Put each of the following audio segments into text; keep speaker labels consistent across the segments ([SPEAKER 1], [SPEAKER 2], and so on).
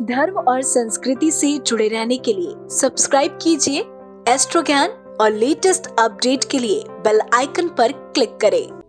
[SPEAKER 1] धर्म और संस्कृति से जुड़े रहने के लिए सब्सक्राइब कीजिए एस्ट्रो ज्ञान और लेटेस्ट अपडेट के लिए बेल आइकन पर क्लिक करें।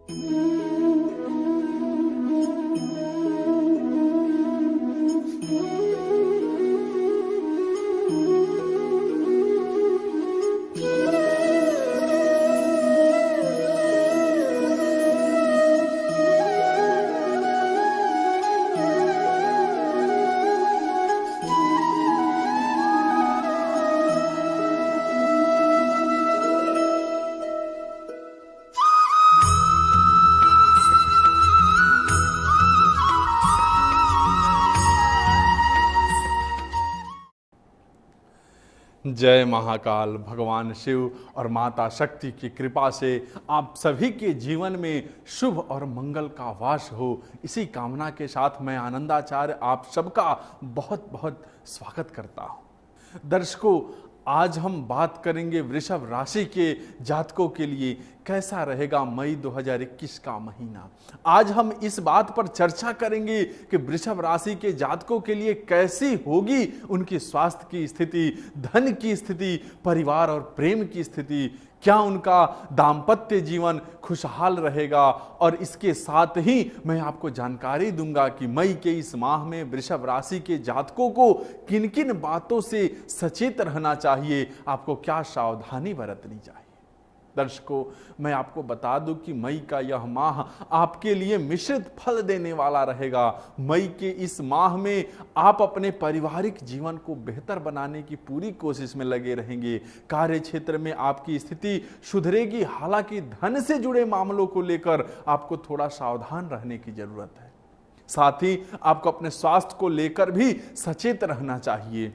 [SPEAKER 2] जय महाकाल। भगवान शिव और माता शक्ति की कृपा से आप सभी के जीवन में शुभ और मंगल का वास हो, इसी कामना के साथ मैं आनंदाचार्य आप सबका बहुत बहुत स्वागत करता हूं। दर्शकों, आज हम बात करेंगे वृषभ राशि के जातकों के लिए कैसा रहेगा मई 2021 का महीना। आज हम इस बात पर चर्चा करेंगे कि वृषभ राशि के जातकों के लिए कैसी होगी उनकी स्वास्थ्य की स्थिति, धन की स्थिति, परिवार और प्रेम की स्थिति, क्या उनका दाम्पत्य जीवन खुशहाल रहेगा। और इसके साथ ही मैं आपको जानकारी दूंगा कि मई के इस माह में वृषभ राशि के जातकों को किन किन बातों से सचेत रहना चाहिए, आपको क्या सावधानी बरतनी चाहिए। दर्शकों, मैं आपको बता दूं कि मई का यह माह आपके लिए मिश्रित फल देने वाला रहेगा। मई के इस माह में आप अपने पारिवारिक जीवन को बेहतर बनाने की पूरी कोशिश में लगे रहेंगे। कार्य क्षेत्र में आपकी स्थिति सुधरेगी, हालांकि धन से जुड़े मामलों को लेकर आपको थोड़ा सावधान रहने की जरूरत है। साथ ही आपको अपने स्वास्थ्य को लेकर भी सचेत रहना चाहिए।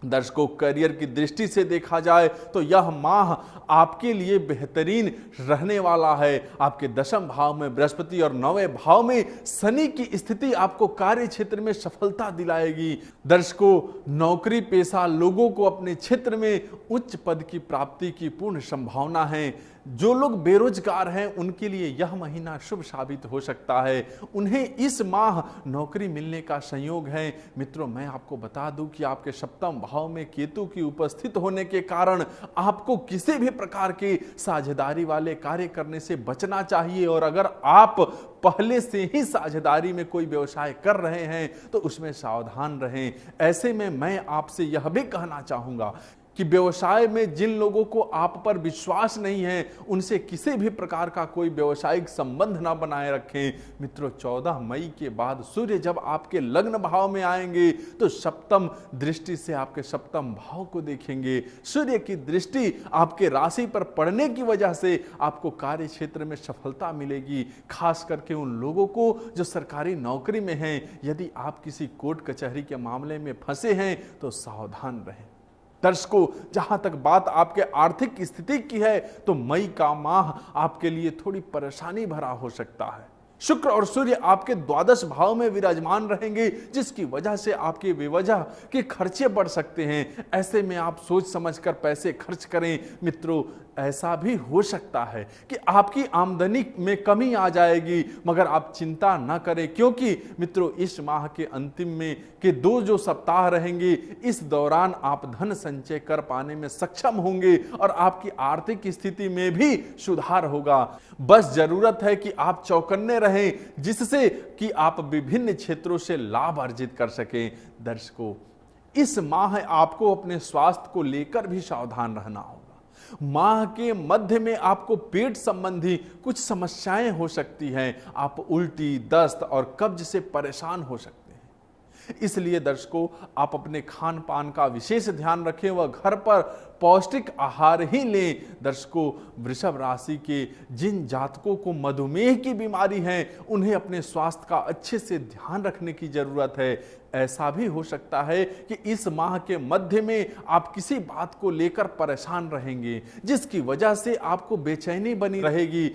[SPEAKER 2] दर्शकों, करियर की दृष्टि से देखा जाए तो यह माह आपके लिए बेहतरीन रहने वाला है। आपके दशम भाव में बृहस्पति और नौवें भाव में शनि की स्थिति आपको कार्य क्षेत्र में सफलता दिलाएगी। दर्शकों, नौकरी पेशा लोगों को अपने क्षेत्र में उच्च पद की प्राप्ति की पूर्ण संभावना है। जो लोग बेरोजगार हैं उनके लिए यह महीना शुभ साबित हो सकता है, उन्हें इस माह नौकरी मिलने का संयोग है। मित्रों, मैं आपको बता दूं कि आपके सप्तम भाव में केतु की उपस्थित होने के कारण आपको किसी भी प्रकार के साझेदारी वाले कार्य करने से बचना चाहिए। और अगर आप पहले से ही साझेदारी में कोई व्यवसाय कर रहे हैं तो उसमें सावधान रहें। ऐसे में मैं आपसे यह भी कहना चाहूंगा कि व्यवसाय में जिन लोगों को आप पर विश्वास नहीं है उनसे किसी भी प्रकार का कोई व्यवसायिक संबंध ना बनाए रखें। मित्रों, 14 मई के बाद सूर्य जब आपके लग्न भाव में आएंगे तो सप्तम दृष्टि से आपके सप्तम भाव को देखेंगे। सूर्य की दृष्टि आपके राशि पर पड़ने की वजह से आपको कार्य क्षेत्र में सफलता मिलेगी, खास करके उन लोगों को जो सरकारी नौकरी में हैं। यदि आप किसी कोर्ट कचहरी के मामले में फंसे हैं तो सावधान रहें। दर्शकों, जहां तक बात आपके आर्थिक स्थिति की है तो मई का माह आपके लिए थोड़ी परेशानी भरा हो सकता है। शुक्र और सूर्य आपके द्वादश भाव में विराजमान रहेंगे, जिसकी वजह से आपके बेवजह के खर्चे बढ़ सकते हैं। ऐसे में आप सोच समझकर पैसे खर्च करें। मित्रों, ऐसा भी हो सकता है कि आपकी आमदनी में कमी आ जाएगी, मगर आप चिंता ना करें, क्योंकि मित्रों इस माह के अंतिम में के 2 जो सप्ताह रहेंगे, इस दौरान आप धन संचय कर पाने में सक्षम होंगे और आपकी आर्थिक स्थिति में भी सुधार होगा। बस जरूरत है कि आप चौकन्ने रहें, जिससे कि आप विभिन्न क्षेत्रों से लाभ अर्जित कर सकें। दर्शकों, इस माह आपको अपने स्वास्थ्य को लेकर भी सावधान रहना होगा। माह के मध्य में आपको पेट संबंधी कुछ समस्याएं हो सकती हैं। आप उल्टी, दस्त और कब्ज से परेशान हो सकते हैं। इसलिए दर्शकों, आप अपने खान पान का विशेष ध्यान रखें व घर पर पौष्टिक आहार ही लें। दर्शकों, वृषभ राशि के जिन जातकों को मधुमेह की बीमारी है उन्हें अपने स्वास्थ्य का अच्छे से ध्यान रखने की जरूरत है। ऐसा भी हो सकता है कि इस माह के मध्य में आप किसी बात को लेकर परेशान रहेंगे, जिसकी वजह से आपको बेचैनी बनी रहेगी।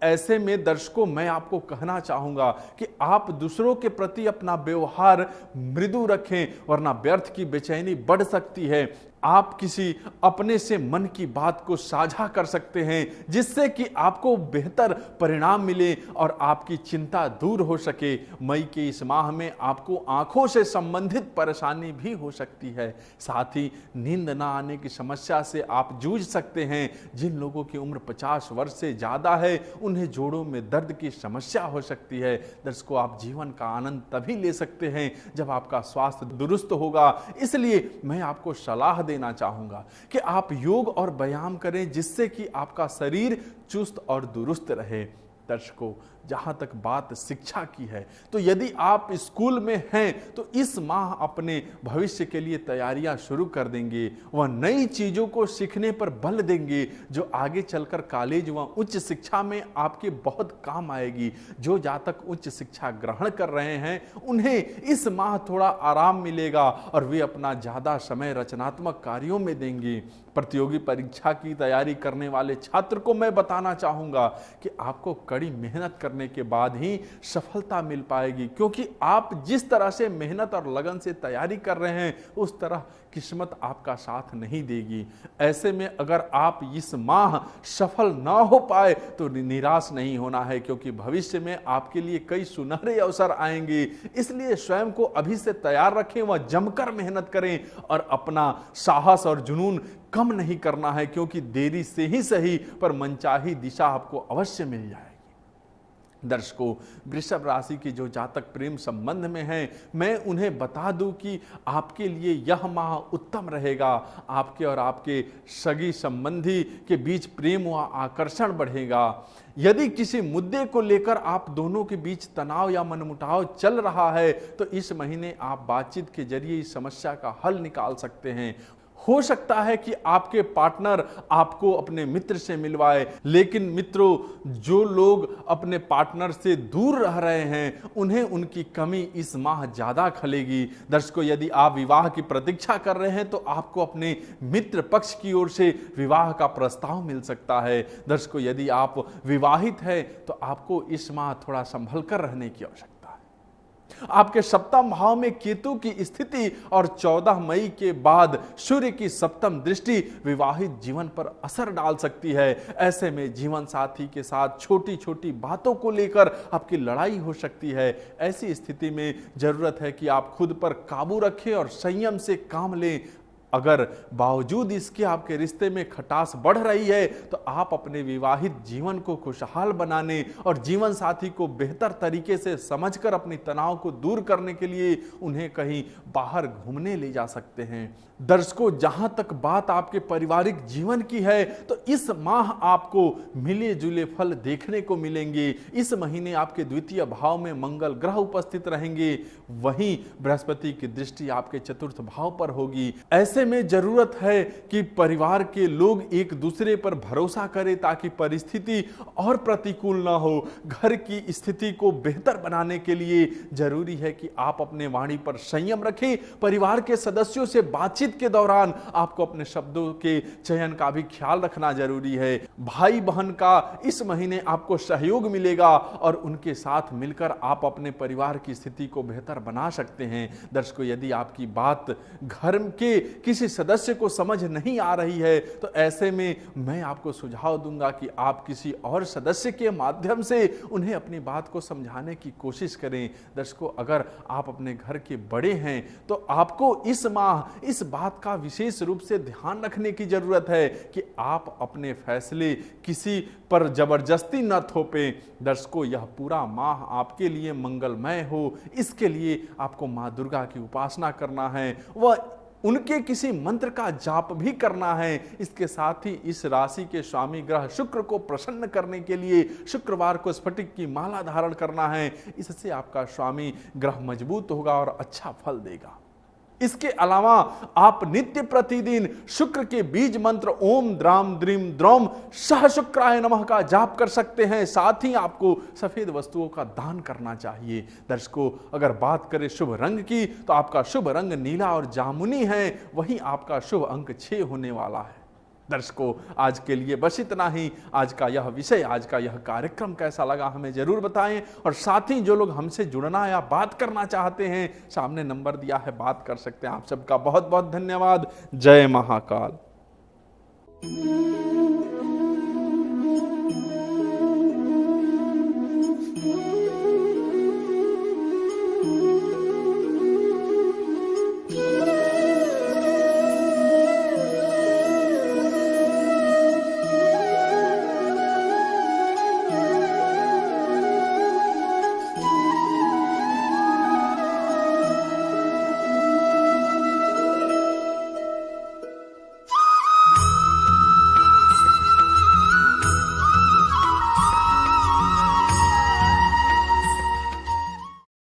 [SPEAKER 2] ऐसे में दर्शकों, मैं आपको कहना चाहूंगा कि आप दूसरों के प्रति अपना व्यवहार मृदु रखें, वरना व्यर्थ की बेचैनी बढ़ सकती है। आप किसी अपने से मन की बात को साझा कर सकते हैं, जिससे कि आपको बेहतर परिणाम मिले और आपकी चिंता दूर हो सके। मई के इस माह में आपको आंखों से संबंधित परेशानी भी हो सकती है। साथ ही नींद ना आने की समस्या से आप जूझ सकते हैं। जिन लोगों की उम्र 50 वर्ष से ज़्यादा है, उन्हें जोड़ों में दर्द की समस्या हो सकती है। दर्शकों, आप जीवन का आनंद तभी ले सकते हैं जब आपका स्वास्थ्य दुरुस्त होगा। इसलिए मैं आपको सलाह देना चाहूंगा कि आप योग और व्यायाम करें, जिससे कि आपका शरीर चुस्त और दुरुस्त रहे। दर्शकों, जहां तक बात शिक्षा की है, तो यदि आप स्कूल में हैं तो इस माह अपने भविष्य के लिए तैयारियां शुरू कर देंगे। वह नई चीजों को सीखने पर बल देंगे जो आगे चलकर कॉलेज व उच्च शिक्षा में आपके बहुत काम आएगी। जो जातक उच्च शिक्षा ग्रहण कर रहे हैं, उन्हें इस माह थोड़ा आराम मिलेगा और वे अपना ज्यादा समय रचनात्मक कार्यों में देंगे। प्रतियोगी परीक्षा की तैयारी करने वाले छात्र को मैं बताना चाहूंगा कि आपको कड़ी मेहनत करने के बाद ही सफलता मिल पाएगी, क्योंकि आप जिस तरह से मेहनत और लगन से तैयारी कर रहे हैं, उस तरह किस्मत आपका साथ नहीं देगी। ऐसे में अगर आप इस माह सफल ना हो पाए तो निराश नहीं होना है, क्योंकि भविष्य में आपके लिए कई सुनहरे अवसर आएंगे। इसलिए स्वयं को अभी से तैयार रखें व जमकर मेहनत करें और अपना साहस और जुनून कम नहीं करना है, क्योंकि देरी से ही सही पर मनचाही दिशा आपको अवश्य मिल जाएगी। दर्शकों, वृषभ राशि की जो जातक प्रेम संबंध में हैं, मैं उन्हें बता दूं कि आपके लिए यह माह उत्तम रहेगा। आपके और आपके सगी संबंधी के बीच प्रेम व आकर्षण बढ़ेगा। यदि किसी मुद्दे को लेकर आप दोनों के बीच तनाव या मनमुटाव चल रहा है, तो इस महीने आप बातचीत के जरिए इस समस्या का हल निकाल सकते हैं। हो सकता है कि आपके पार्टनर आपको अपने मित्र से मिलवाए, लेकिन मित्रों, जो लोग अपने पार्टनर से दूर रह रहे हैं, उन्हें उनकी कमी इस माह ज्यादा खलेगी। दर्शकों, यदि आप विवाह की प्रतीक्षा कर रहे हैं तो आपको अपने मित्र पक्ष की ओर से विवाह का प्रस्ताव मिल सकता है। दर्शकों, यदि आप विवाहित हैं तो आपको इस माह थोड़ा संभल कर रहने की आवश्यकता है। आपके सप्तम भाव में केतु की स्थिति और 14 मई के बाद सूर्य की सप्तम दृष्टि विवाहित जीवन पर असर डाल सकती है। ऐसे में जीवन साथी के साथ छोटी छोटी बातों को लेकर आपकी लड़ाई हो सकती है। ऐसी स्थिति में जरूरत है कि आप खुद पर काबू रखें और संयम से काम लें। अगर बावजूद इसके आपके रिश्ते में खटास बढ़ रही है, तो आप अपने विवाहित जीवन को खुशहाल बनाने और जीवन साथी को बेहतर तरीके से समझकर अपनी तनाव को दूर करने के लिए उन्हें कहीं बाहर घूमने ले जा सकते हैं। दर्शकों, जहां तक बात आपके पारिवारिक जीवन की है, तो इस माह आपको मिले जुले फल देखने को मिलेंगे। इस महीने आपके द्वितीय भाव में मंगल ग्रह उपस्थित रहेंगे, वहीं बृहस्पति की दृष्टि आपके चतुर्थ भाव पर होगी। ऐसे में जरूरत है कि परिवार के लोग एक दूसरे पर भरोसा करें ताकि परिस्थिति और प्रतिकूल ना हो। घर की स्थिति को बेहतर बनाने के लिए जरूरी है कि आप अपने वाणी पर संयम रखें। परिवार के सदस्यों से बातचीत के दौरान आपको अपने शब्दों के चयन का भी ख्याल रखना जरूरी है। भाई बहन का इस महीने आपको सहयोग मिलेगा और उनके साथ मिलकर आप अपने परिवार की स्थिति को बेहतर बना सकते हैं। दर्शकों, यदि आपकी बात घर के किसी सदस्य को समझ नहीं आ रही है, तो ऐसे में मैं आपको सुझाव दूंगा कि आप किसी और सदस्य के माध्यम से उन्हें अपनी बात को समझाने की कोशिश करें। दर्शकों, अगर आप अपने घर के बड़े हैं तो आपको इस माह इस बात का विशेष रूप से ध्यान रखने की जरूरत है कि आप अपने फैसले किसी पर जबरदस्ती न थोपें। दर्शकों, यह पूरा माह आपके लिए मंगलमय हो, इसके लिए आपको मां दुर्गा की उपासना करना है, वह उनके किसी मंत्र का जाप भी करना है। इसके साथ ही इस राशि के स्वामी ग्रह शुक्र को प्रसन्न करने के लिए शुक्रवार को स्फटिक की माला धारण करना है। इससे आपका स्वामी ग्रह मजबूत होगा और अच्छा फल देगा। इसके अलावा आप नित्य प्रतिदिन शुक्र के बीज मंत्र ओम द्राम द्रीम द्रौम सह शुक्राय नमः का जाप कर सकते हैं। साथ ही आपको सफेद वस्तुओं का दान करना चाहिए। दर्शकों, अगर बात करें शुभ रंग की, तो आपका शुभ रंग नीला और जामुनी है, वहीं आपका शुभ अंक 6 होने वाला है। दर्शकों, आज के लिए बस इतना ही। आज का यह विषय, आज का यह कार्यक्रम कैसा लगा हमें जरूर बताएं। और साथ ही जो लोग हमसे जुड़ना या बात करना चाहते हैं, सामने नंबर दिया है, बात कर सकते हैं। आप सबका बहुत बहुत धन्यवाद। जय महाकाल।